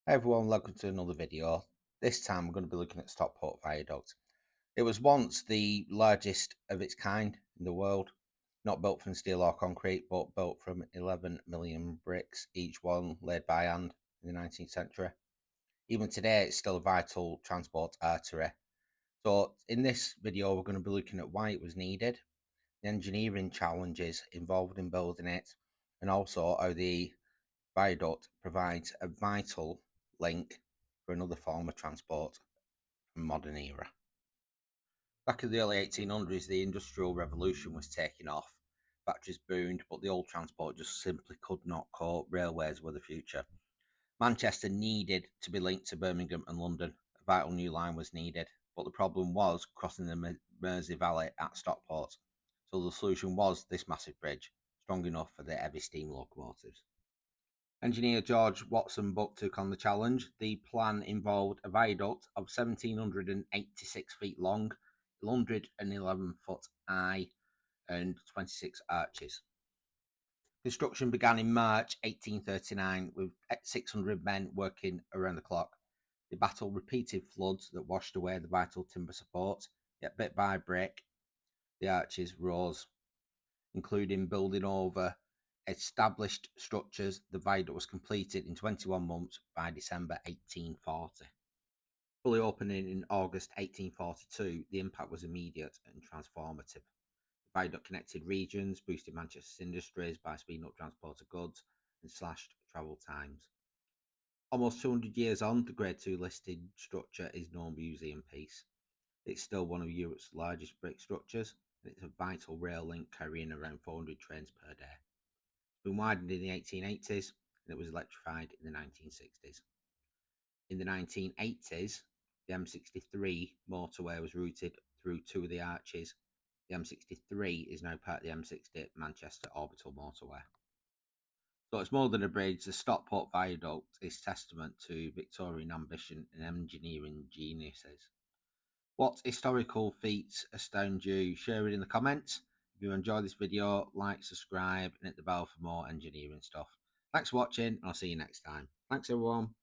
Hi everyone, welcome to another video. This time we're going to be looking at Stockport Viaduct. It was once the largest of its kind in the world, not built from steel or concrete, but built from 11 million bricks, each one laid by hand in the 19th century. Even today, it's still a vital transport artery. So in this video, we're going to be looking at why it was needed, the engineering challenges involved in building it, and also how the viaduct provides a vital link for another form of transport from modern era. Back in the early 1800s, the Industrial Revolution was taking off. Factories boomed, but the old transport just simply could not cope. Railways were the future. Manchester needed to be linked to Birmingham and London. A vital new line was needed, but the problem was crossing the Mersey Valley at Stockport. So the solution was this massive bridge, strong enough for the heavy steam locomotives. Engineer George Watson Buck took on the challenge. The plan involved a viaduct of 1,786 feet long, 111 foot high, and 26 arches. Construction began in March 1839 with 600 men working around the clock. The battle repeated floods that washed away the vital timber support, yet bit by bit the arches rose, including building over established structures. The viaduct was completed in 21 months by December 1840. Fully opening in August 1842, the impact was immediate and transformative. The viaduct connected regions, boosted Manchester's industries by speeding up transport of goods and slashed travel times. Almost 200 years on, the Grade 2 listed structure is no museum piece. It's still one of Europe's largest brick structures, and it's a vital rail link carrying around 400 trains per day. It's been widened in the 1880s, and it was electrified in the 1960s. In the 1980s, the M63 motorway was routed through two of the arches. The M63 is now part of the M60 Manchester Orbital Motorway. So it's more than a bridge. The Stockport Viaduct is testament to Victorian ambition and engineering geniuses. What historical feats astound you? Share it in the comments. If you enjoyed this video, like, subscribe, and hit the bell for more engineering stuff. Thanks for watching, and I'll see you next time. Thanks, everyone.